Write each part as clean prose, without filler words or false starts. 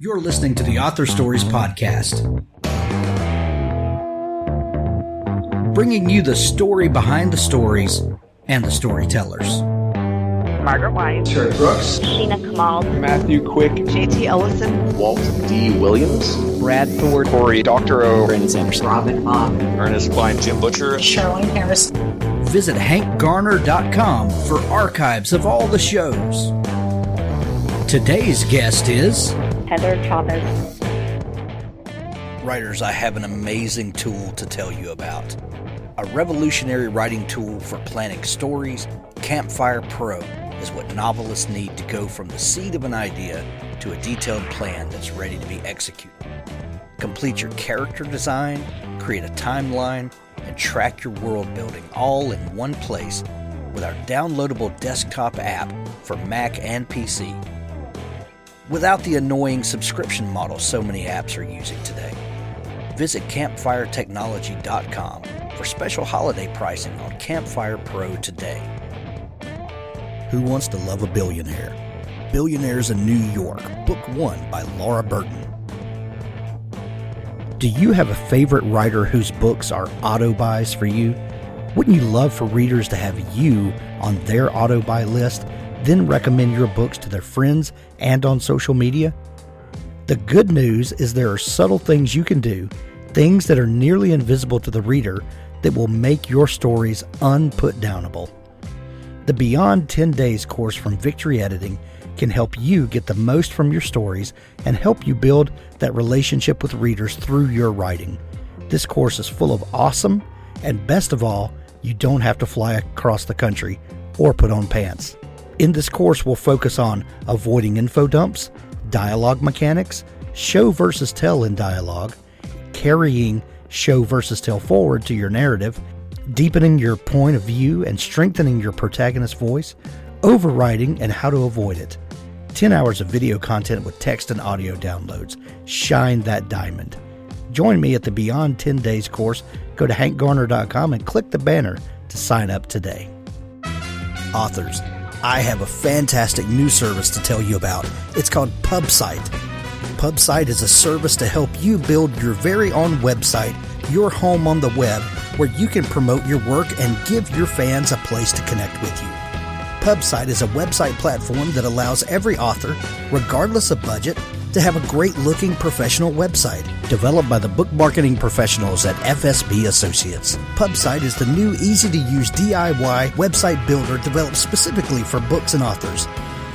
You're listening to the Author Stories Podcast, bringing you the story behind the stories and the storytellers. Margaret White, Terry Brooks, Sheena Kamal, Matthew Quick, J.T. Ellison, Walt D. Williams, Brad Thor, Corey, Dr. O, Brandon Sanderson, Robin Mom, Ernest Klein, Jim Butcher, Sherwin Harris. Visit hankgarner.com for archives of all the shows. Today's guest is Heather Chavez. Writers, I have an amazing tool to tell you about. A revolutionary writing tool for planning stories. Campfire Pro is what novelists need to go from the seed of an idea to a detailed plan that's ready to be executed. Complete your character design, create a timeline, and track your world building all in one place with our downloadable desktop app for Mac and PC. Without the annoying subscription model so many apps are using today. Visit campfiretechnology.com for special holiday pricing on Campfire Pro today. Who Wants to Love a Billionaire? Billionaires in New York, Book 1 by Laura Burton. Do you have a favorite writer whose books are auto-buys for you? Wouldn't you love for readers to have you on their auto-buy list, then recommend your books to their friends and on social media? The good news is there are subtle things you can do, things that are nearly invisible to the reader, that will make your stories unputdownable. The Beyond 10 Days course from Victory Editing can help you get the most from your stories and help you build that relationship with readers through your writing. This course is full of awesome, and best of all, you don't have to fly across the country or put on pants. In this course, we'll focus on avoiding info dumps, dialogue mechanics, show versus tell in dialogue, carrying show versus tell forward to your narrative, deepening your point of view and strengthening your protagonist's voice, overwriting and how to avoid it. 10 hours of video content with text and audio downloads. Shine that diamond. Join me at the Beyond 10 Days course. Go to hankgarner.com and click the banner to sign up today. Authors, I have a fantastic new service to tell you about. It's called PubSite. PubSite is a service to help you build your very own website, your home on the web, where you can promote your work and give your fans a place to connect with you. PubSite is a website platform that allows every author, regardless of budget, to have a great-looking professional website developed by the book marketing professionals at FSB Associates. PubSite is the new, easy-to-use DIY website builder developed specifically for books and authors.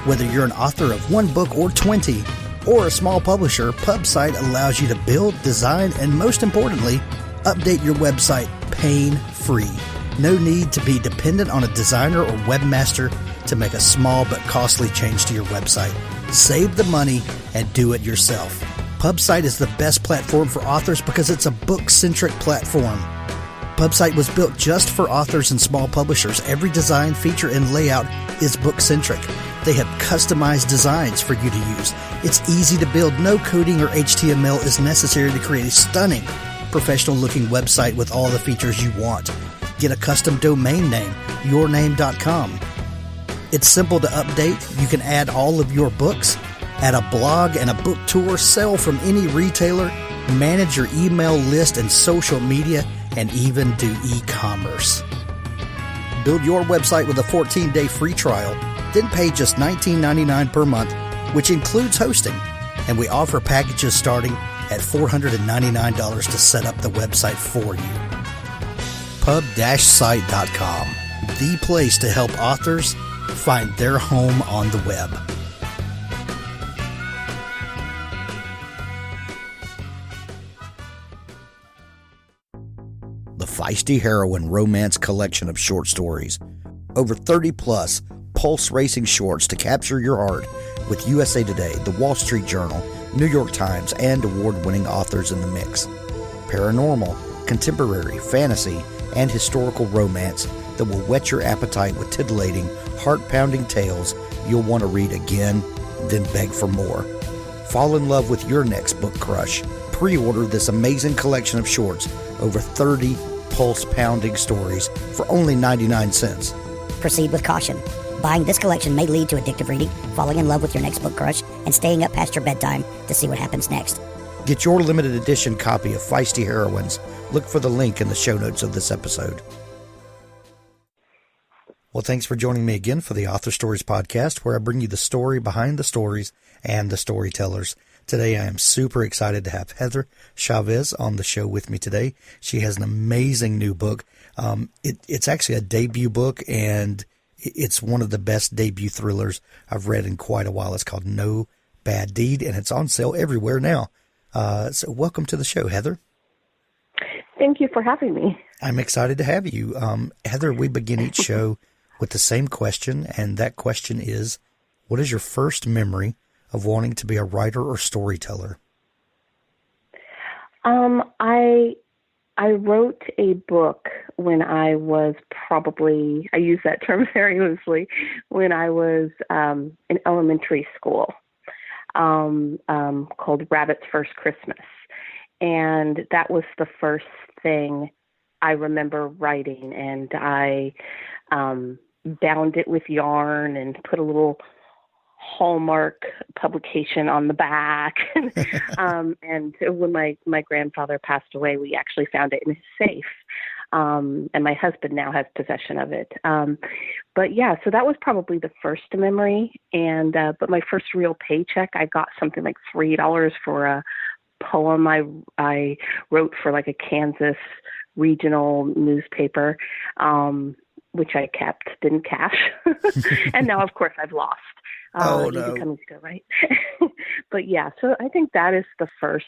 Whether you're an author of one book or 20, or a small publisher, PubSite allows you to build, design, and most importantly, update your website pain-free. No need to be dependent on a designer or webmaster to make a small but costly change to your website. Save the money and do it yourself. PubSite is the best platform for authors because it's a book-centric platform. PubSite was built just for authors and small publishers. Every design, feature, and layout is book-centric. They have customized designs for you to use. It's easy to build. No coding or HTML is necessary to create a stunning, professional-looking website with all the features you want. Get a custom domain name, yourname.com. It's simple to update. You can add all of your books, add a blog and a book tour, sell from any retailer, manage your email list and social media, and even do e-commerce. Build your website with a 14-day free trial, then pay just $19.99 per month, which includes hosting. And we offer packages starting at $499 to set up the website for you. Pub-site.com, the place to help authors find their home on the web. The Feisty Heroine Romance Collection of Short Stories. Over 30 plus pulse racing shorts to capture your heart with USA Today, The Wall Street Journal, New York Times, and award-winning authors in the mix. Paranormal, contemporary, fantasy, and historical romance that will whet your appetite with titillating, heart-pounding tales you'll want to read again, then beg for more. Fall in love with your next book crush. Pre-order this amazing collection of shorts, over 30 pulse-pounding stories for only 99 cents. Proceed with caution. Buying this collection may lead to addictive reading, falling in love with your next book crush, and staying up past your bedtime to see what happens next. Get your limited edition copy of Feisty Heroines. Look for the link in the show notes of this episode. Well, thanks for joining me again for the Author Stories podcast, where I bring you the story behind the stories and the storytellers. Today, I am super excited to have Heather Chavez on the show with me today. She has an amazing new book. It's actually a debut book, and it's one of the best debut thrillers I've read in quite a while. It's called No Bad Deed, and it's on sale everywhere now. So welcome to the show, Heather. Thank you for having me. I'm excited to have you. Heather, we begin each show with the same question, and that question is, what is your first memory of wanting to be a writer or storyteller? I wrote a book when I was I use that term very loosely, when I was in elementary school, called Rabbit's First Christmas. And that was the first thing I remember writing. And I bound it with yarn and put a little Hallmark publication on the back. And when my grandfather passed away, we actually found it in his safe. And my husband now has possession of it. But yeah, so that was probably the first memory. And, but my first real paycheck, I got something like $3 for a poem I wrote for like a Kansas regional newspaper, which I kept, didn't cash. And now, of course, I've lost. Oh, no. Becoming still, right? But yeah, so I think that is the first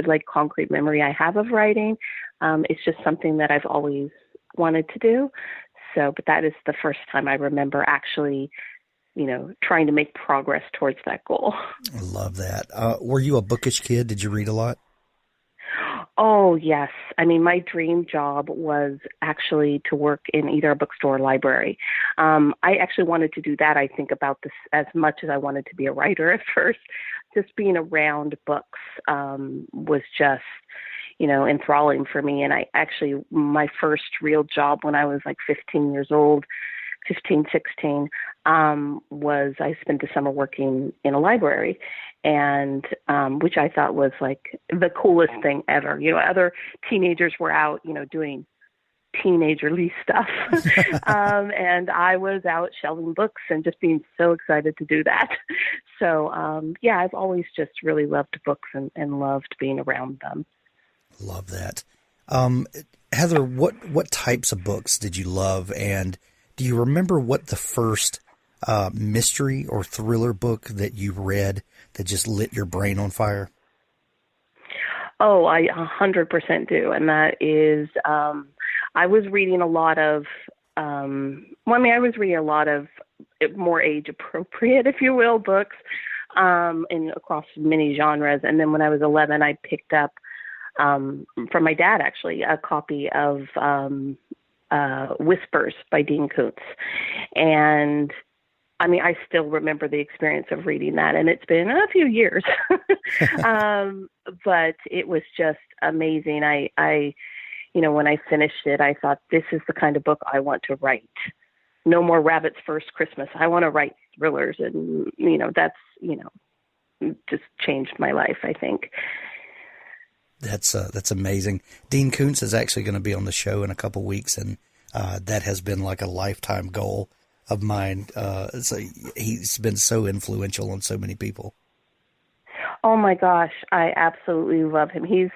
like concrete memory I have of writing. It's just something that I've always wanted to do. So, but that is the first time I remember actually, trying to make progress towards that goal. I love that. Were you a bookish kid? Did you read a lot? Oh, yes. I mean, my dream job was actually to work in either a bookstore or library. I actually wanted to do that. I think about this as much as I wanted to be a writer at first. Just being around books was just, enthralling for me. And my first real job when I was like 15 years old, 16, was I spent the summer working in a library, and which I thought was like the coolest thing ever. Other teenagers were out, doing teenagerly stuff. And I was out shelving books and just being so excited to do that. So, yeah, I've always just really loved books and loved being around them. Love that. Heather, what types of books did you love? And do you remember what the first mystery or thriller book that you read that just lit your brain on fire? Oh, I 100% do. And that is, I was reading a lot of, I was reading a lot of more age appropriate, if you will, books, across many genres. And then when I was 11, I picked up, from my dad, actually, a copy of, Whispers by Dean Koontz. And I mean, I still remember the experience of reading that, and it's been a few years, but it was just amazing. I, when I finished it, I thought, this is the kind of book I want to write. No more Rabbit's First Christmas. I want to write thrillers, and, that's, just changed my life, I think. That's amazing. Dean Koontz is actually going to be on the show in a couple weeks, and that has been like a lifetime goal of mine. So he's been so influential on so many people. Oh my gosh, I absolutely love him. He's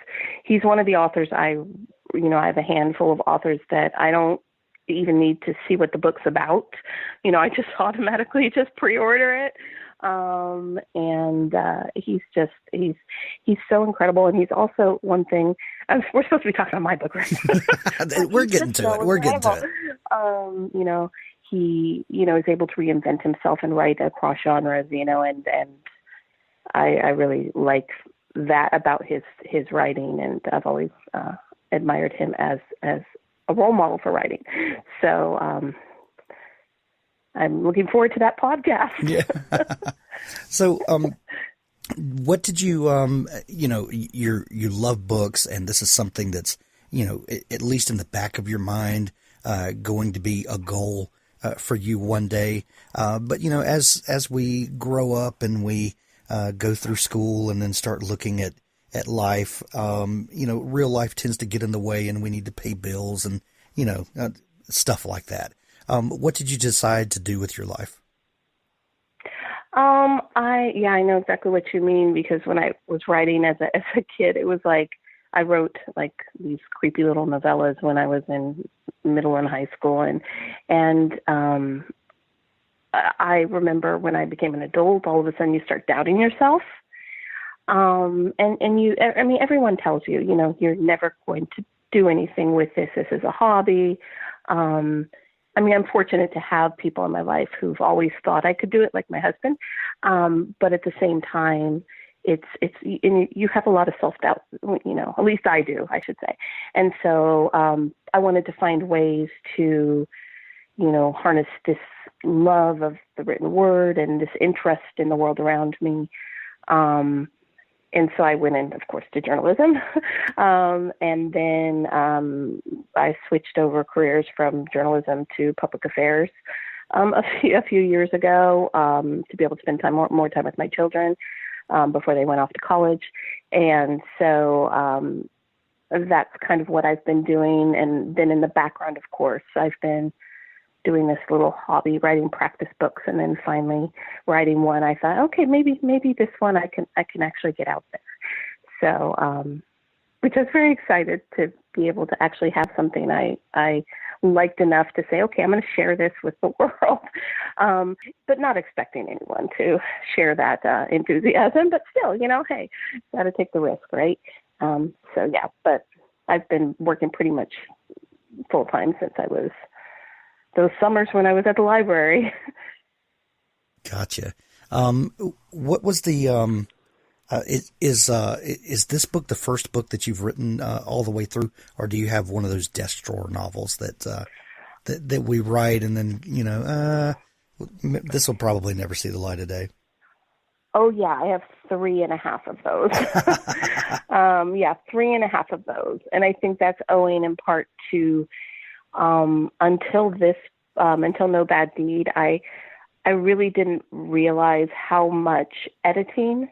one of the authors I have a handful of authors that I don't even need to see what the book's about. I just automatically just pre-order it. And he's so incredible. And he's also one thing, we're supposed to be talking about my book, right? We're getting to it. He, is able to reinvent himself and write across genres, and I really like that about his writing. And I've always, admired him as a role model for writing. So, I'm looking forward to that podcast. Yeah. So, what did you, you love books, and this is something that's, at least in the back of your mind, going to be a goal for you one day. But as we grow up and we go through school and then start looking at life, real life tends to get in the way, and we need to pay bills and stuff like that. What did you decide to do with your life? I know exactly what you mean, because when I was writing as a kid, it was like I wrote like these creepy little novellas when I was in middle and high school, and I remember when I became an adult, all of a sudden you start doubting yourself. Everyone tells you, you're never going to do anything with this. This is a hobby. I'm fortunate to have people in my life who've always thought I could do it, like my husband. But at the same time, you have a lot of self-doubt, at least I do, I should say. And so, I wanted to find ways to, harness this love of the written word and this interest in the world around me. And so I went in, of course, to journalism. And then I switched over careers from journalism to public affairs a few years ago, to be able to spend more time with my children before they went off to college. And so that's kind of what I've been doing. And then in the background, of course, I've been doing this little hobby, writing practice books, and then finally writing one. I thought, okay, maybe this one I can actually get out there. So, which I was very excited to be able to actually have something I liked enough to say, okay, I'm going to share this with the world, but not expecting anyone to share that enthusiasm. But still, hey, got to take the risk, right? But I've been working pretty much full time since I was those summers when I was at the library. Gotcha. What was the is this book the first book that you've written all the way through, or do you have one of those desk drawer novels that we write and then this will probably never see the light of day? Oh yeah, I have 3.5 of those. 3.5 of those, and I think that's owing in part to until No Bad Deed, I really didn't realize how much editing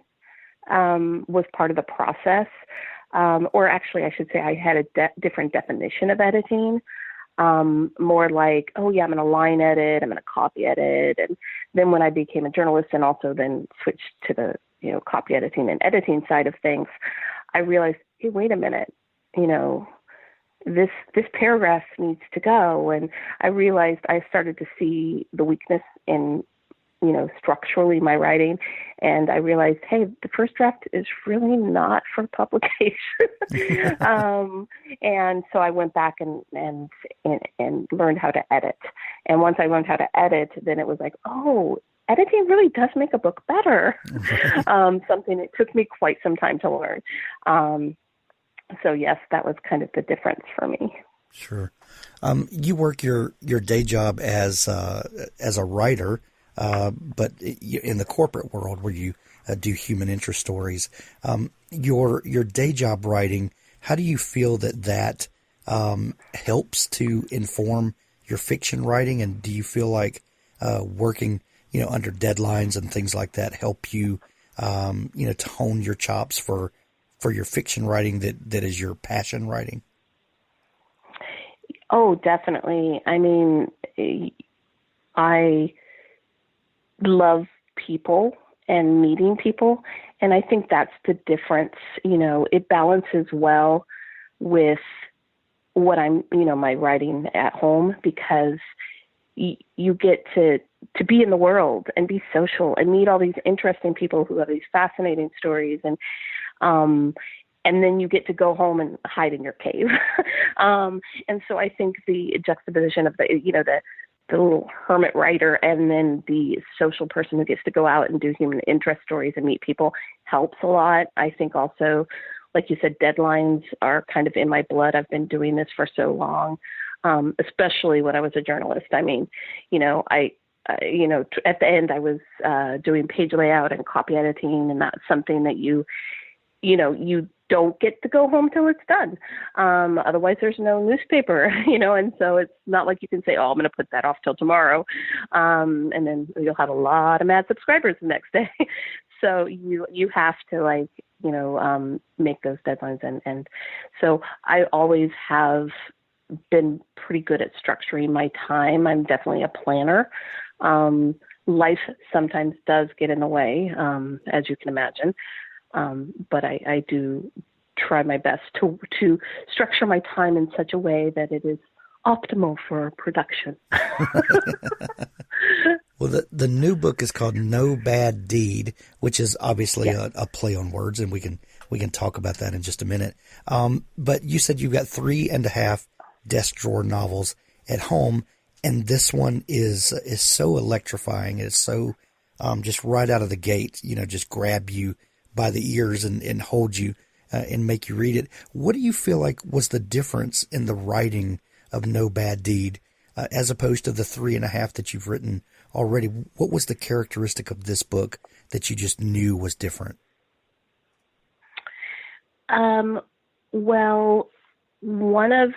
was part of the process. Or actually, I should say I had a different definition of editing. More like, oh yeah, I'm going to line edit, I'm going to copy edit. And then when I became a journalist and also then switched to the, copy editing and editing side of things, I realized, hey, wait a minute, this paragraph needs to go. And I realized I started to see the weakness in, structurally my writing. And I realized, hey, the first draft is really not for publication. And so I went back and learned how to edit. And once I learned how to edit, then it was like, oh, editing really does make a book better. Something it took me quite some time to learn. So yes, that was kind of the difference for me. Sure. You work your day job as a writer, but in the corporate world where you do human interest stories. Your day job writing, how do you feel that helps to inform your fiction writing? And do you feel like working under deadlines and things like that help you to hone your chops for your fiction writing that is your passion writing? Oh, definitely. I mean, I love people and meeting people, and I think that's the difference. It balances well with what I'm, my writing at home, because you get to be in the world and be social and meet all these interesting people who have these fascinating stories, and then you get to go home and hide in your cave. And so I think the juxtaposition of the little hermit writer and then the social person who gets to go out and do human interest stories and meet people helps a lot. I think also, like you said, deadlines are kind of in my blood. I've been doing this for so long, especially when I was a journalist. I mean, at the end I was doing page layout and copy editing, and that's something that you you don't get to go home till it's done. Otherwise there's no newspaper, and so it's not like you can say, oh, I'm going to put that off till tomorrow. And then you'll have a lot of mad subscribers the next day. So you have to make those deadlines. And so I always have been pretty good at structuring my time. I'm definitely a planner. Life sometimes does get in the way, as you can imagine. But I do try my best to structure my time in such a way that it is optimal for production. Well, the new book is called No Bad Deed, which is obviously a play on words, and we can talk about that in just a minute. But you said you've got 3.5 desk drawer novels at home, and this one is so electrifying. It's so just right out of the gate, just grab you by the ears and hold you and make you read it. What do you feel like was the difference in the writing of No Bad Deed as opposed to the 3.5 that you've written already? What was the characteristic of this book that you just knew was different? Well, one of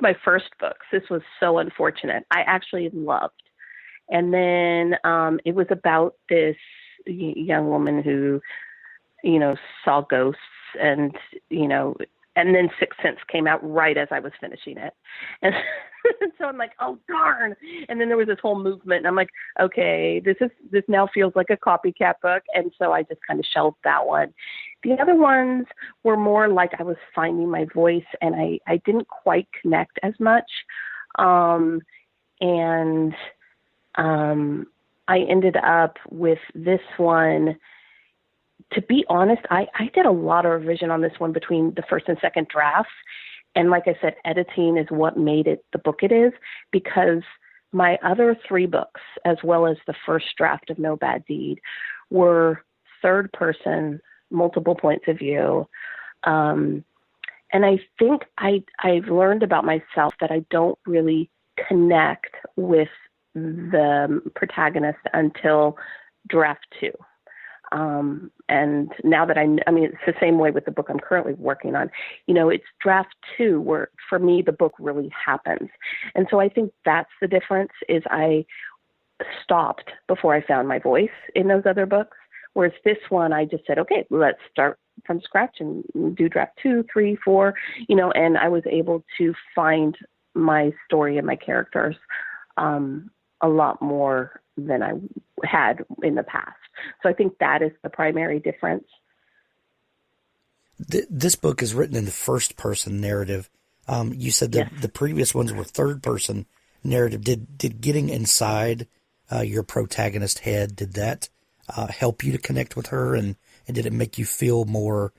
my first books, this was so unfortunate, I actually loved. And then it was about this young woman who, saw ghosts and then Sixth Sense came out right as I was finishing it. And so I'm like, oh, darn. And then there was this whole movement. And I'm like, okay, this now feels like a copycat book. And so I just kind of shelved that one. The other ones were more like I was finding my voice, and I didn't quite connect as much. I ended up with this one. To be honest, I did a lot of revision on this one between the first and second drafts. And like I said, editing is what made it the book it is, because my other 3 books, as well as the first draft of No Bad Deed, were third person, multiple points of view. And I think I've learned about myself that I don't really connect with the protagonist until draft 2. And now that it's the same way with the book I'm currently working on, it's draft 2 where for me, the book really happens. And so I think that's the difference, is I stopped before I found my voice in those other books. Whereas this one, I just said, okay, let's start from scratch and do draft 2, 3, 4, and I was able to find my story and my characters, a lot more than I had in the past. So I think that is the primary difference. This book is written in the first person narrative. You said that the previous ones were third person narrative. Did getting inside your protagonist's head, did that help you to connect with her, and did it make you feel more,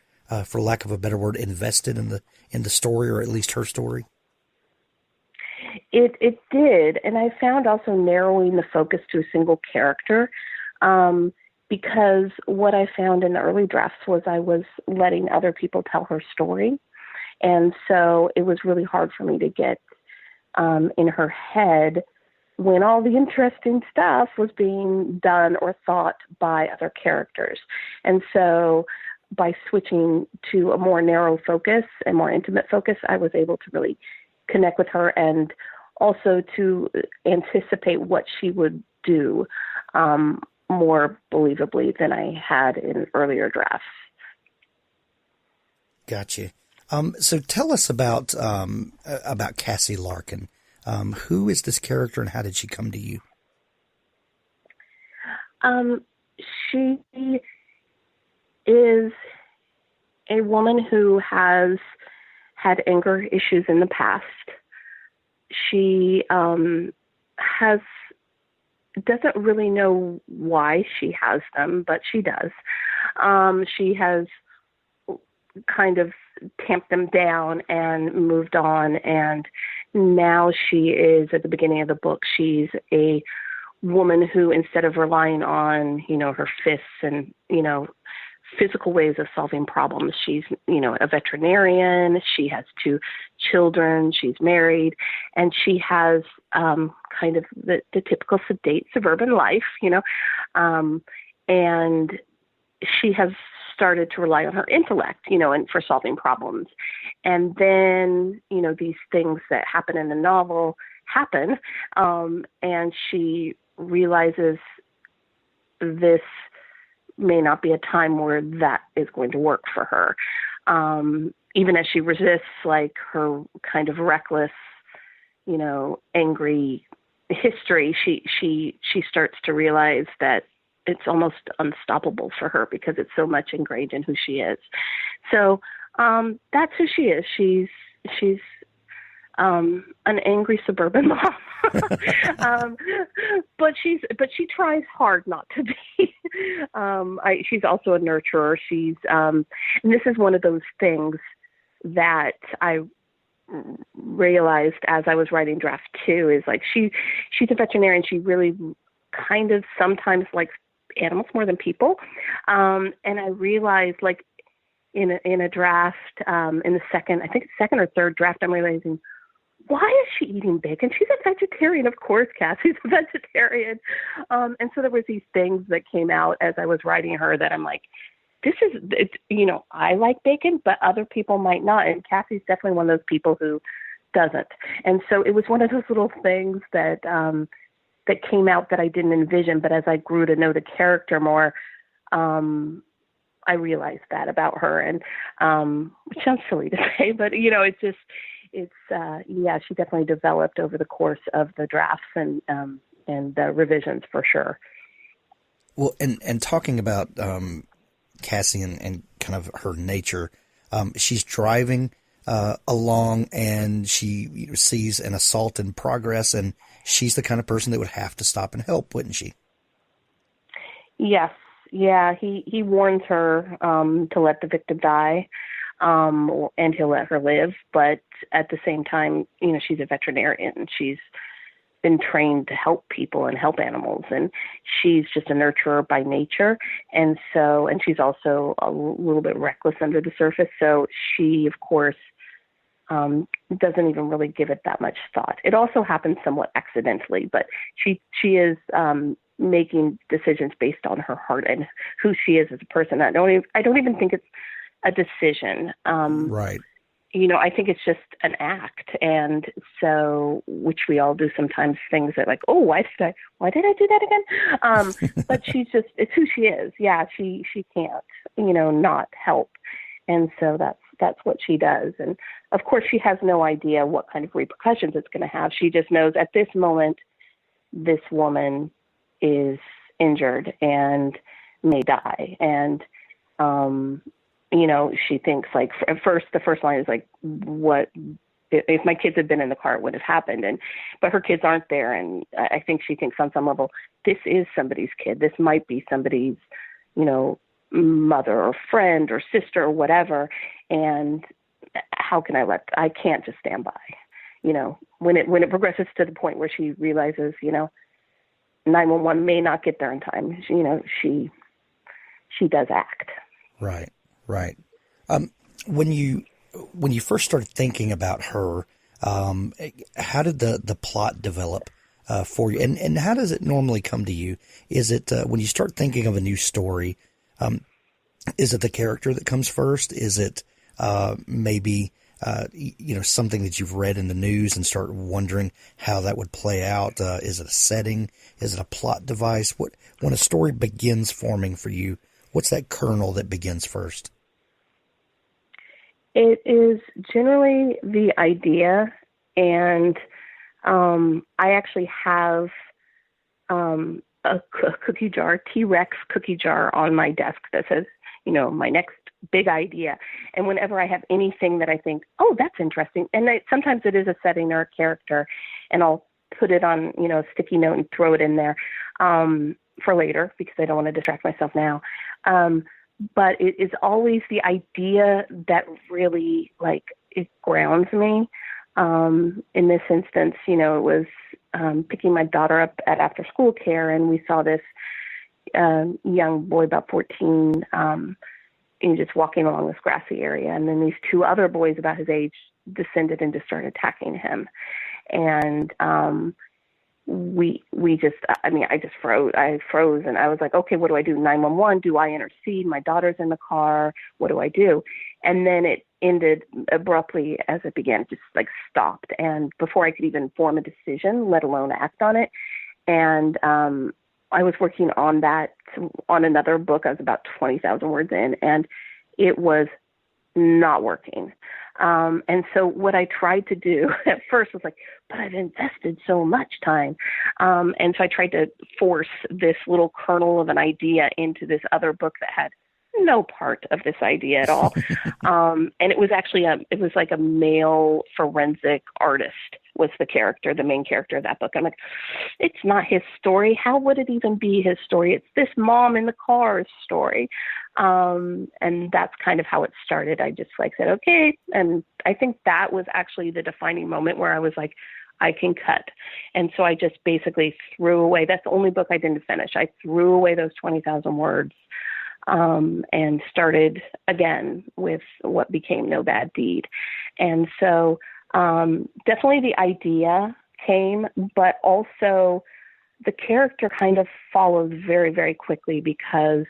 for lack of a better word, invested in the story, or at least her story? It did, and I found also narrowing the focus to a single character, because what I found in the early drafts was I was letting other people tell her story, and so it was really hard for me to get in her head when all the interesting stuff was being done or thought by other characters. And so by switching to a more narrow focus and more intimate focus, I was able to really connect with her and also to anticipate what she would do more believably than I had in earlier drafts. Gotcha. So tell us about Cassy Larkin. Who is this character, and how did she come to you? She is a woman who has had anger issues in the past. She doesn't really know why she has them, but she does. She has kind of tamped them down and moved on, and now she is, at the beginning of the book, she's a woman who, instead of relying on, her fists and, physical ways of solving problems, she's, a veterinarian, she has 2 children, she's married, and she has kind of the typical sedate suburban life, and she has started to rely on her intellect, and for solving problems. And then, these things that happen in the novel happen, and she realizes this may not be a time where that is going to work for her. Even as she resists, like, her kind of reckless, angry history, she starts to realize that it's almost unstoppable for her because it's so much ingrained in who she is. So that's who she is. She's an angry suburban mom, but she tries hard not to be. She's also a nurturer. And this is one of those things that I realized as I was writing draft 2 is, like, she's a veterinarian. She really kind of sometimes likes animals more than people. And I realized, like, in a draft, in the second or third draft, I'm realizing, why is she eating bacon? She's a vegetarian. Of course, Cassie's a vegetarian. And so there was these things that came out as I was writing her that I'm like, I like bacon, but other people might not. And Cassie's definitely one of those people who doesn't. And so it was one of those little things that came out that I didn't envision. But as I grew to know the character more, I realized that about her. And which sounds silly to say, but she definitely developed over the course of the drafts and the revisions for sure. Well, and talking about Cassie and kind of her nature, she's driving along and she sees an assault in progress, and she's the kind of person that would have to stop and help, wouldn't she? Yes. Yeah. He warns her to let the victim die, and he'll let her live. But at the same time, she's a veterinarian. She's been trained to help people and help animals, and she's just a nurturer by nature. And she's also a little bit reckless under the surface. So she, of course, doesn't even really give it that much thought. It also happens somewhat accidentally, but she is making decisions based on her heart and who she is as a person. I don't even think it's a decision. Right. I think it's just an act. And so, which we all do sometimes, things that, like, oh, why did I do that again? But it's who she is. Yeah. She can't, not help. And so that's what she does. And of course she has no idea what kind of repercussions it's going to have. She just knows at this moment, this woman is injured and may die. And, she thinks, like, at first, the first line is like, what if my kids had been in the car, it would have happened. But her kids aren't there. And I think she thinks on some level, this is somebody's kid. This might be somebody's, mother or friend or sister or whatever. And how can I can't just stand by, when it progresses to the point where she realizes, 911 may not get there in time. She does act. Right. Right. When you first started thinking about her, how did the plot develop for you, and how does it normally come to you? Is it when you start thinking of a new story? Is it the character that comes first? Is it maybe something that you've read in the news and start wondering how that would play out? Is it a setting? Is it a plot device? When a story begins forming for you, what's that kernel that begins first? It is generally the idea, and I actually have a cookie jar, T-Rex cookie jar on my desk that says, my next big idea. And whenever I have anything that I think, oh, that's interesting, and sometimes it is a setting or a character, and I'll put it on, a sticky note and throw it in there for later because I don't want to distract myself now. But it is always the idea that really, like, it grounds me. In this instance, it was picking my daughter up at after school care, and we saw this young boy, about 14, just walking along this grassy area. And then these two other boys about his age descended and just started attacking him. And we just, I mean, I just froze. I froze, and I was like, okay, what do I do? 911? Do I intercede? My daughter's in the car. What do I do? And then it ended abruptly as it began. It just like stopped, and before I could even form a decision, let alone act on it. And I was working on another book. I was about 20,000 words in, and it was not working. And so what I tried to do at first was like, but I've invested so much time. And so I tried to force this little kernel of an idea into this other book that had no part of this idea at all. And it was actually it was like a male forensic artist was the main character of that book. I'm like, it's not his story. How would it even be his story? It's this mom in the car's story. And that's kind of how it started. I just said, okay. And I think that was actually the defining moment where I was like, I can cut. And so I just basically threw away. That's the only book I didn't finish. I threw away those 20,000 words. And started again with what became No Bad Deed. And so definitely the idea came, but also the character kind of followed very, very quickly, because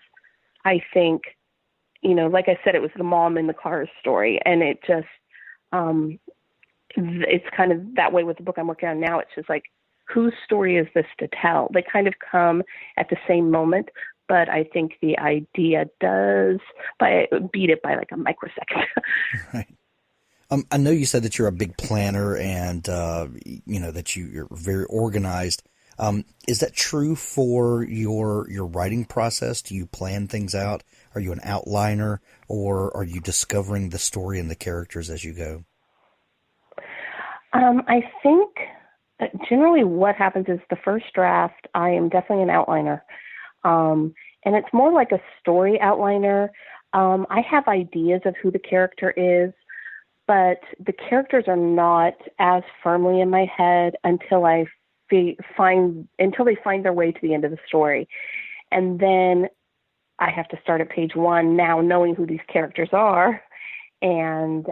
I think, like I said, it was the mom in the car story, and it just, it's kind of that way with the book I'm working on now. It's just like, whose story is this to tell? They kind of come at the same moment, but I think the idea does beat it by like a microsecond. Right. I know you said that you're a big planner and, that you're very organized. Is that true for your writing process? Do you plan things out? Are you an outliner, or are you discovering the story and the characters as you go? I think generally what happens is the first draft, I am definitely an outliner. And it's more like a story outliner. I have ideas of who the character is, but the characters are not as firmly in my head until they find their way to the end of the story. And then I have to start at page 1 now, knowing who these characters are, and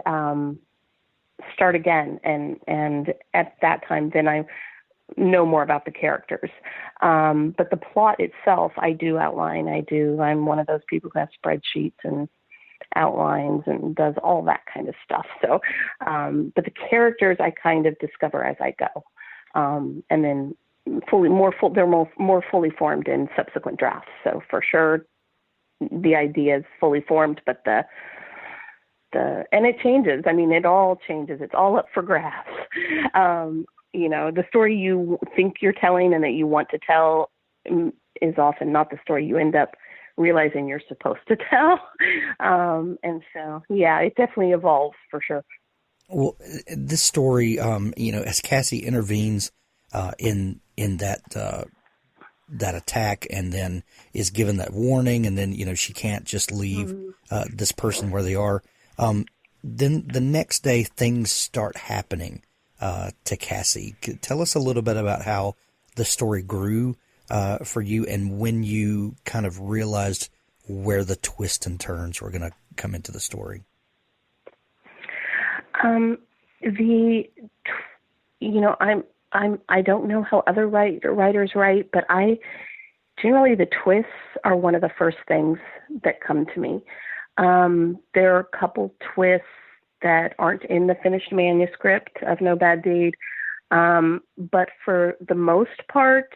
start again. And at that time, then I know more about the characters. But the plot itself, I do outline. I'm one of those people who has spreadsheets and outlines and does all that kind of stuff. So, but the characters I kind of discover as I go. And then they're more fully formed in subsequent drafts. So for sure, the idea is fully formed, but and it changes. I mean, it all changes. It's all up for grabs. The story you think you're telling and that you want to tell is often not the story you end up realizing you're supposed to tell. And so, yeah, it definitely evolves for sure. Well, this story, as Cassie intervenes in that attack, and then is given that warning, and then she can't just leave this person where they are. Then the next day, things start happening to Cassie. Tell us a little bit about how the story grew for you, and when you kind of realized where the twists and turns were going to come into the story. I don't know how other writers write, but generally the twists are one of the first things that come to me. There are a couple twists that aren't in the finished manuscript of No Bad Deed. But for the most part,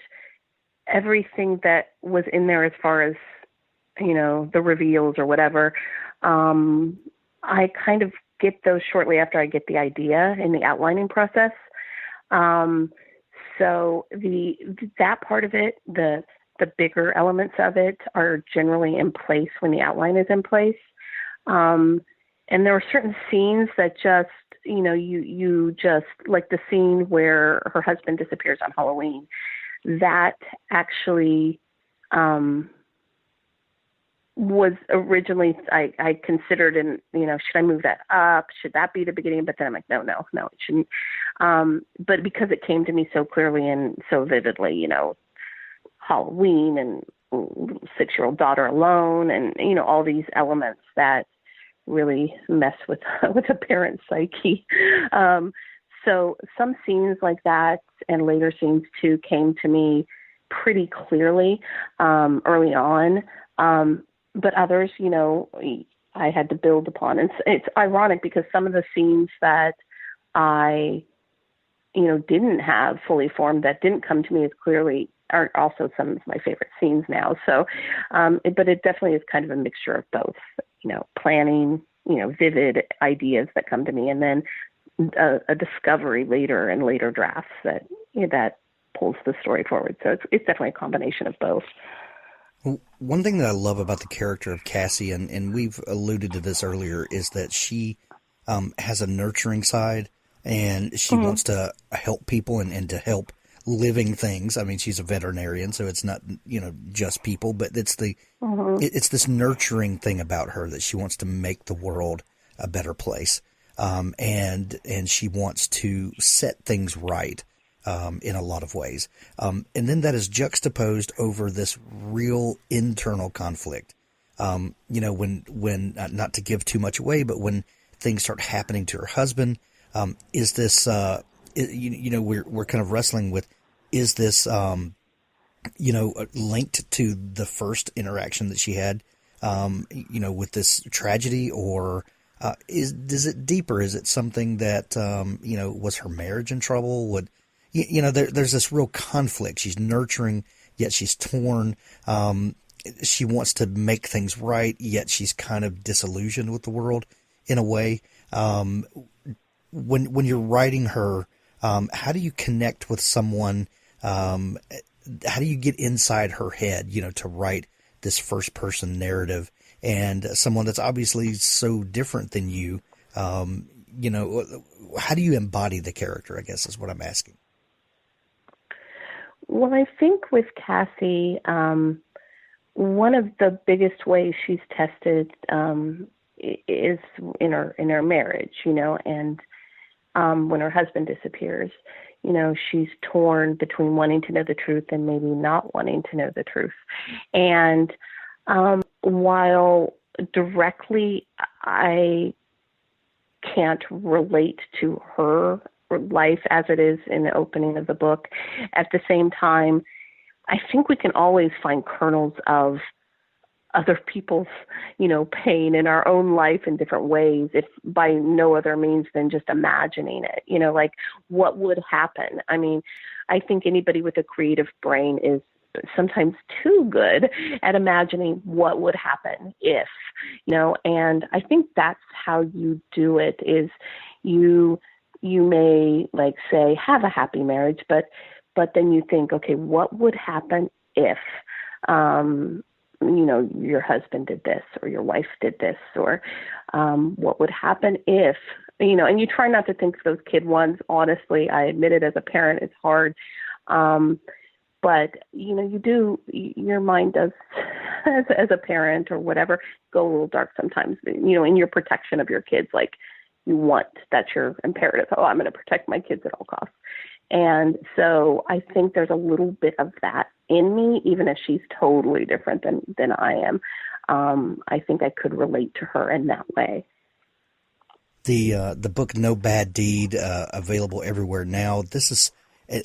everything that was in there as far as, the reveals or whatever, I kind of get those shortly after I get the idea in the outlining process. So that part of it, the bigger elements of it are generally in place when the outline is in place. And there are certain scenes that just, you just, like the scene where her husband disappears on Halloween, that actually was originally, I considered, should I move that up? Should that be the beginning? But then I'm like, no, it shouldn't. But because it came to me so clearly and so vividly, Halloween and 6-year-old daughter alone, and, all these elements that really mess with a parent's psyche. So some scenes like that and later scenes too came to me pretty clearly early on. But others, I had to build upon. And it's ironic because some of the scenes that I, didn't have fully formed, that didn't come to me as clearly, are also some of my favorite scenes now. So, but it definitely is kind of a mixture of both, planning, vivid ideas that come to me, and then a discovery later and later drafts that pulls the story forward. So it's definitely a combination of both. One thing that I love about the character of Cassie, and we've alluded to this earlier, is that she has a nurturing side, and she wants to help people and to help living things. I mean, she's a veterinarian, so it's not, just people, but it's it's this nurturing thing about her that she wants to make the world a better place. And she wants to set things right, in a lot of ways. And then that is juxtaposed over this real internal conflict. When not to give too much away, but when things start happening to her husband, is this, we're kind of wrestling with, is this, linked to the first interaction that she had, with this tragedy, or, is it deeper? Is it something that, was her marriage in trouble? There's this real conflict. She's nurturing, yet she's torn. She wants to make things right, yet she's kind of disillusioned with the world in a way. When you're writing her, how do you connect with someone? How do you get inside her head, to write this first person narrative, and someone that's obviously so different than you? How do you embody the character, I guess is what I'm asking. Well, I think with Cassie, one of the biggest ways she's tested is in her marriage, and when her husband disappears, she's torn between wanting to know the truth and maybe not wanting to know the truth. And while directly I can't relate to her life as it is in the opening of the book, at the same time, I think we can always find kernels of other people's, pain in our own life in different ways, if by no other means than just imagining it, like what would happen. I mean, I think anybody with a creative brain is sometimes too good at imagining what would happen if, and I think that's how you do it. Is you may, like, say, have a happy marriage, but then you think, okay, what would happen if, your husband did this, or your wife did this, or what would happen if, and you try not to think of those kid ones. Honestly, I admit it, as a parent, it's hard. But, your mind does, as a parent or whatever, go a little dark sometimes, in your protection of your kids. Like, that's your imperative. Oh, I'm going to protect my kids at all costs. And so I think there's a little bit of that in me, even if she's totally different than I am. I think I could relate to her in that way. The book No Bad Deed, available everywhere now. This is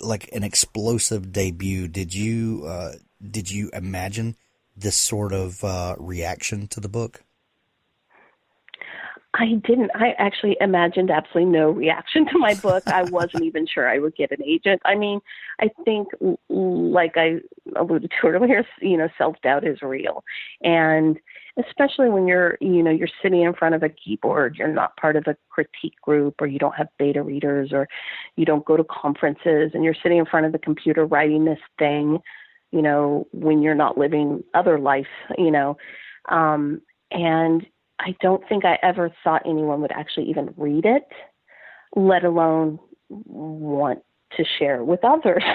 like an explosive debut. Did you imagine this sort of reaction to the book? I didn't. I actually imagined absolutely no reaction to my book. I wasn't even sure I would get an agent. I mean, I think, like I alluded to earlier, self-doubt is real. And especially when you're sitting in front of a keyboard, you're not part of a critique group, or you don't have beta readers, or you don't go to conferences, and you're sitting in front of the computer writing this thing, when you're not living other life, and I don't think I ever thought anyone would actually even read it, let alone want to share with others.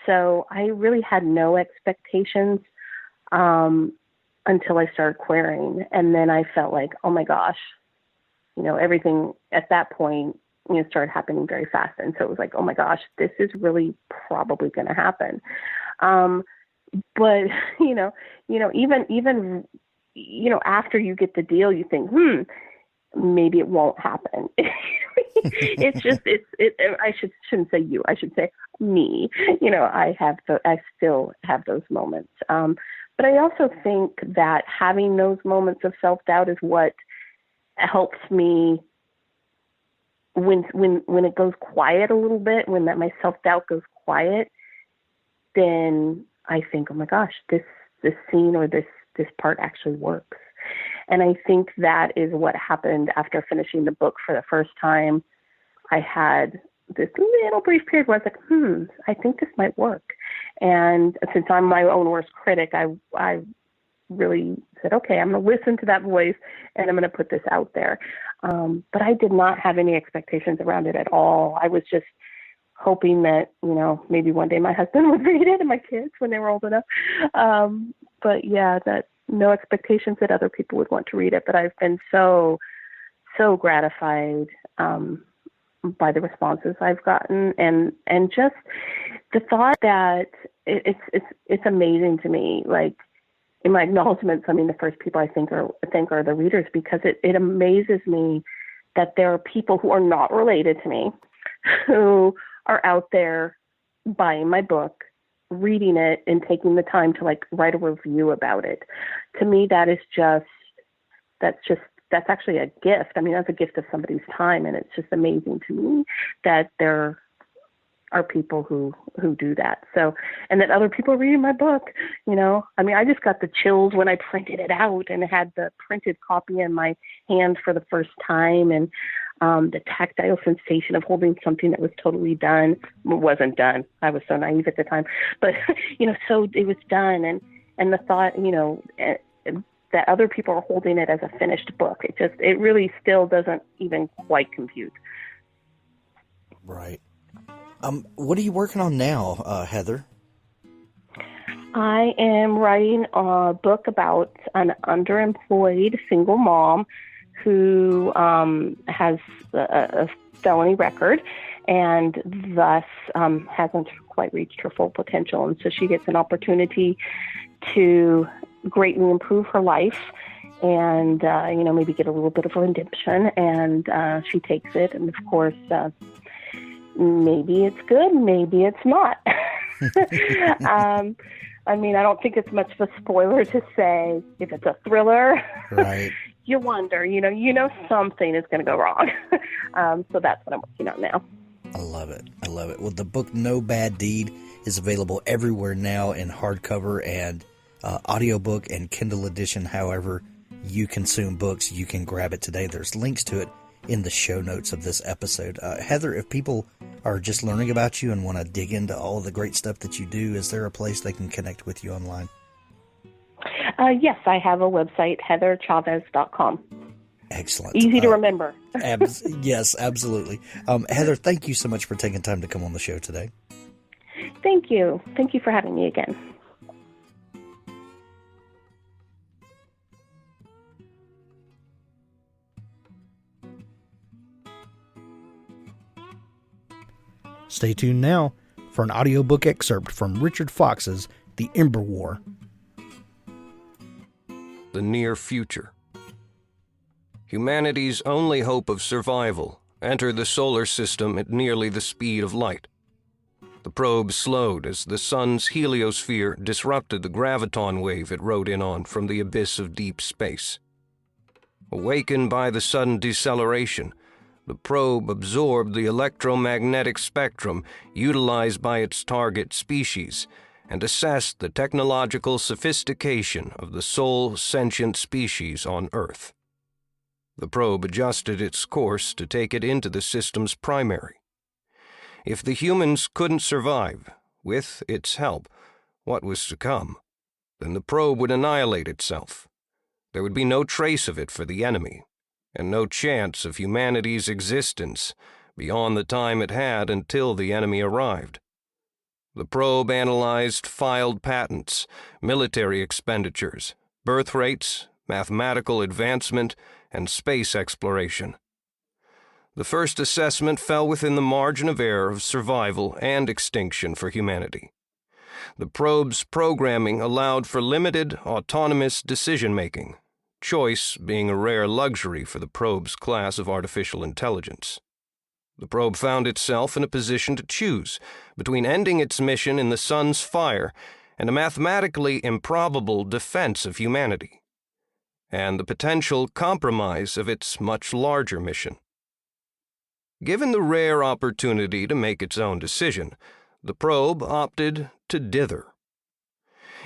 So I really had no expectations until I started querying. And then I felt like, oh my gosh, everything at that point, started happening very fast. And so it was like, oh my gosh, this is really probably going to happen. But, even after you get the deal, you think, maybe it won't happen. It's just, I shouldn't say you, I should say me. I still have those moments. But I also think that having those moments of self-doubt is what helps me when it goes quiet a little bit, when my self-doubt goes quiet, then I think, oh my gosh, this scene or this part actually works. And I think that is what happened after finishing the book for the first time. I had this little brief period where I was like, I think this might work. And since I'm my own worst critic, I really said, okay, I'm going to listen to that voice and I'm going to put this out there. But I did not have any expectations around it at all. I was just hoping that, maybe one day my husband would read it and my kids when they were old enough. But yeah, that no expectations that other people would want to read it. But I've been so gratified by the responses I've gotten, and just the thought that it's amazing to me. Like in my acknowledgments, the first people I think are the readers, because it amazes me that there are people who are not related to me who are out there buying my book, reading it, and taking the time to write a review about it. To me, that's actually a gift. That's a gift of somebody's time, and it's just amazing to me that there are people who do that. So, and that other people are reading my book, I just got the chills when I printed it out and had the printed copy in my hand for the first time, and the tactile sensation of holding something that was totally done. Wasn't done. I was so naive at the time, but so it was done, and the thought, that other people are holding it as a finished book. It really still doesn't even quite compute. Right. What are you working on now, Heather? I am writing a book about an underemployed single mom who has a felony record and thus hasn't quite reached her full potential. And so she gets an opportunity to greatly improve her life and, maybe get a little bit of redemption. And she takes it. And, of course, maybe it's good, maybe it's not. I don't think it's much of a spoiler to say if it's a thriller, right? You wonder, something is going to go wrong. So that's what I'm working on now. I love it. Well, the book No Bad Deed is available everywhere now in hardcover and audiobook and Kindle edition. However you consume books, you can grab it today. There's links to it in the show notes of this episode. Heather, if people are just learning about you and want to dig into all the great stuff that you do, is there a place they can connect with you online? Yes, I have a website, heatherchavez.com. Excellent. Easy to remember. Yes, absolutely. Heather, thank you so much for taking time to come on the show today. Thank you. Thank you for having me again. Stay tuned now for an audiobook excerpt from Richard Fox's The Ember War. The near future. Humanity's only hope of survival entered the solar system at nearly the speed of light. The probe slowed as the sun's heliosphere disrupted the graviton wave it rode in on from the abyss of deep space. Awakened by the sudden deceleration, the probe absorbed the electromagnetic spectrum utilized by its target species and assessed the technological sophistication of the sole sentient species on Earth. The probe adjusted its course to take it into the system's primary. If the humans couldn't survive, with its help, what was to come, then the probe would annihilate itself. There would be no trace of it for the enemy, and no chance of humanity's existence beyond the time it had until the enemy arrived. The probe analyzed filed patents, military expenditures, birth rates, mathematical advancement, and space exploration. The first assessment fell within the margin of error of survival and extinction for humanity. The probe's programming allowed for limited, autonomous decision-making, choice being a rare luxury for the probe's class of artificial intelligence. The probe found itself in a position to choose between ending its mission in the sun's fire and a mathematically improbable defense of humanity, and the potential compromise of its much larger mission. Given the rare opportunity to make its own decision, the probe opted to dither.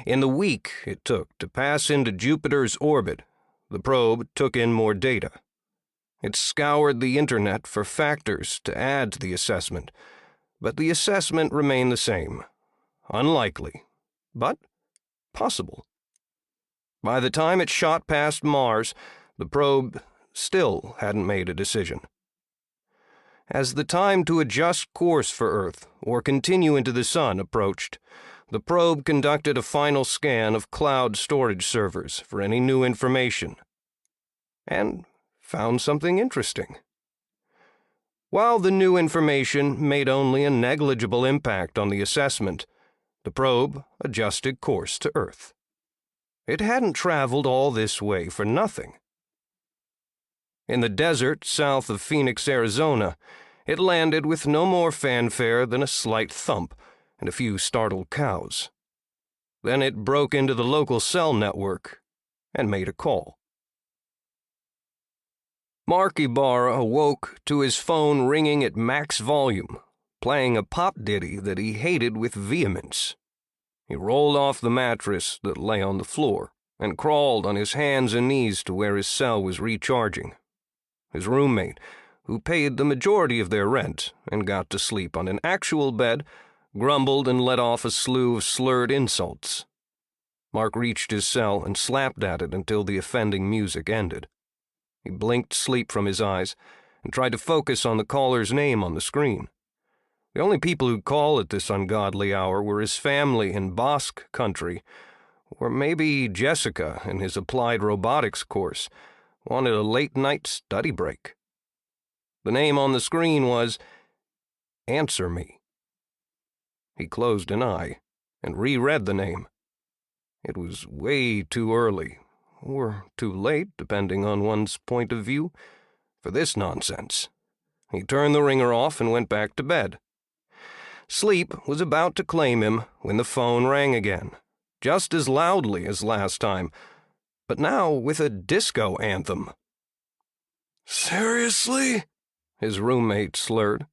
In the week it took to pass into Jupiter's orbit, the probe took in more data. It scoured the internet for factors to add to the assessment, but the assessment remained the same. Unlikely, but possible. By the time it shot past Mars, the probe still hadn't made a decision. As the time to adjust course for Earth or continue into the sun approached, the probe conducted a final scan of cloud storage servers for any new information, and found something interesting. While the new information made only a negligible impact on the assessment, the probe adjusted course to Earth. It hadn't traveled all this way for nothing. In the desert south of Phoenix, Arizona, it landed with no more fanfare than a slight thump and a few startled cows. Then it broke into the local cell network and made a call. Mark Ibarra awoke to his phone ringing at max volume, playing a pop ditty that he hated with vehemence. He rolled off the mattress that lay on the floor and crawled on his hands and knees to where his cell was recharging. His roommate, who paid the majority of their rent and got to sleep on an actual bed, grumbled and let off a slew of slurred insults. Mark reached his cell and slapped at it until the offending music ended. He blinked sleep from his eyes and tried to focus on the caller's name on the screen. The only people who'd call at this ungodly hour were his family in Basque country, or maybe Jessica in his applied robotics course wanted a late-night study break. The name on the screen was Answer Me. He closed an eye and reread the name. It was way too early, or too late, depending on one's point of view, for this nonsense. He turned the ringer off and went back to bed. Sleep was about to claim him when the phone rang again, just as loudly as last time, but now with a disco anthem. "Seriously?" his roommate slurred.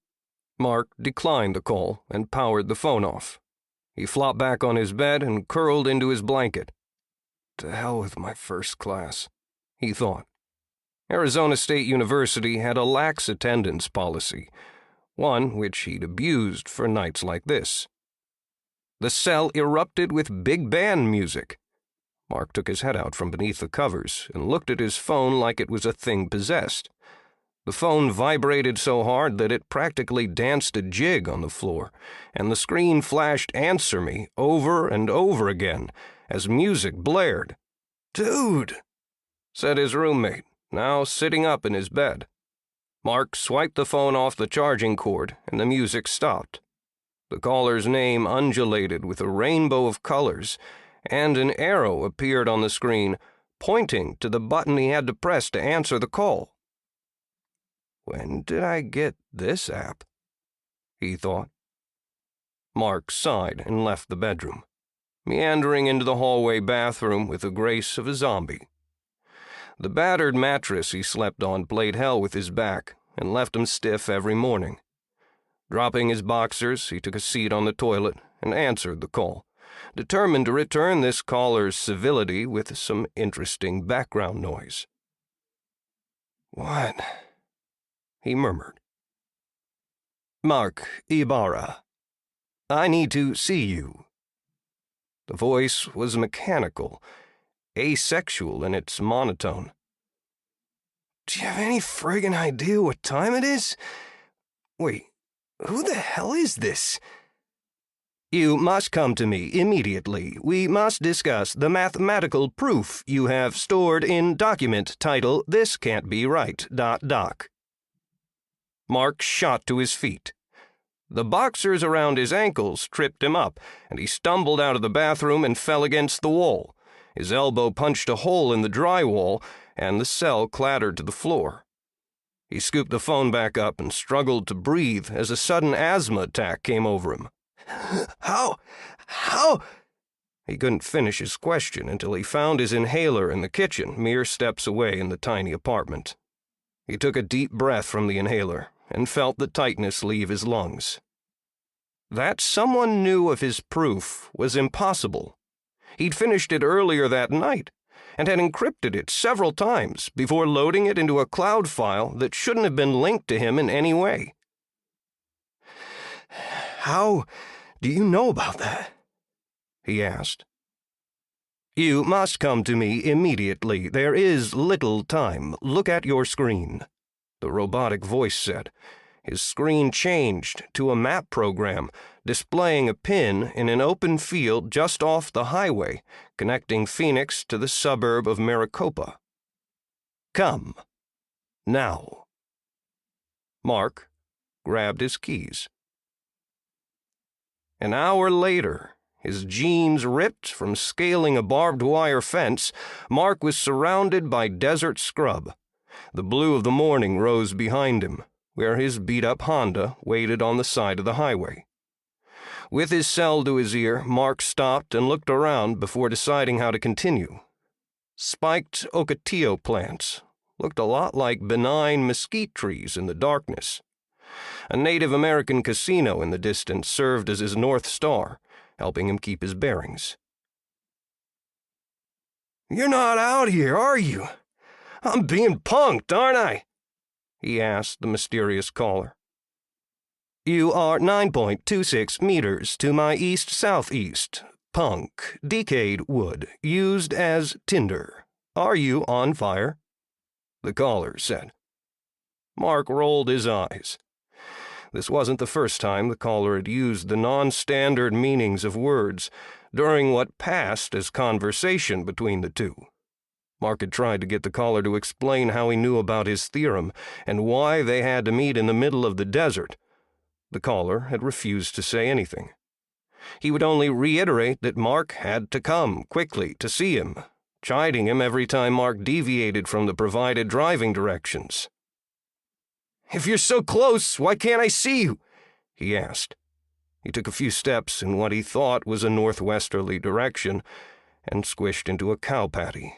Mark declined the call and powered the phone off. He flopped back on his bed and curled into his blanket. To hell with my first class, he thought. Arizona State University had a lax attendance policy, one which he'd abused for nights like this. The cell erupted with big band music. Mark took his head out from beneath the covers and looked at his phone like it was a thing possessed. The phone vibrated so hard that it practically danced a jig on the floor, and the screen flashed Answer Me over and over again as music blared. "Dude," said his roommate, now sitting up in his bed. Mark swiped the phone off the charging cord, and the music stopped. The caller's name undulated with a rainbow of colors, and an arrow appeared on the screen, pointing to the button he had to press to answer the call. When did I get this app? He thought. Mark sighed and left the bedroom, meandering into the hallway bathroom with the grace of a zombie. The battered mattress he slept on played hell with his back and left him stiff every morning. Dropping his boxers, he took a seat on the toilet and answered the call, determined to return this caller's civility with some interesting background noise. "What?" he murmured. "Mark Ibarra. I need to see you." The voice was mechanical, asexual in its monotone. "Do you have any friggin' idea what time it is? Wait, who the hell is this?" "You must come to me immediately. We must discuss the mathematical proof you have stored in document title This Can't Be Right, .doc." Mark shot to his feet. The boxers around his ankles tripped him up, and he stumbled out of the bathroom and fell against the wall. His elbow punched a hole in the drywall, and the cell clattered to the floor. He scooped the phone back up and struggled to breathe as a sudden asthma attack came over him. How? He couldn't finish his question until he found his inhaler in the kitchen, mere steps away in the tiny apartment. He took a deep breath from the inhaler and felt the tightness leave his lungs. That someone knew of his proof was impossible. He'd finished it earlier that night and had encrypted it several times before loading it into a cloud file that shouldn't have been linked to him in any way. "How do you know about that?" he asked. "You must come to me immediately. There is little time. Look at your screen," the robotic voice said. His screen changed to a map program, displaying a pin in an open field just off the highway, connecting Phoenix to the suburb of Maricopa. "Come. Now." Mark grabbed his keys. An hour later, his jeans ripped from scaling a barbed wire fence, Mark was surrounded by desert scrub. The blue of the morning rose behind him, where his beat-up Honda waited on the side of the highway. With his cell to his ear, Mark stopped and looked around before deciding how to continue. Spiked ocotillo plants looked a lot like benign mesquite trees in the darkness. A Native American casino in the distance served as his North Star, helping him keep his bearings. "You're not out here, are you? I'm being punked, aren't I?" he asked the mysterious caller. "You are 9.26 meters to my east-southeast. Punk, decayed wood, used as tinder. Are you on fire?" the caller said. Mark rolled his eyes. This wasn't the first time the caller had used the non-standard meanings of words during what passed as conversation between the two. Mark had tried to get the caller to explain how he knew about his theorem and why they had to meet in the middle of the desert. The caller had refused to say anything. He would only reiterate that Mark had to come quickly to see him, chiding him every time Mark deviated from the provided driving directions. "If you're so close, why can't I see you?" he asked. He took a few steps in what he thought was a northwesterly direction and squished into a cow patty.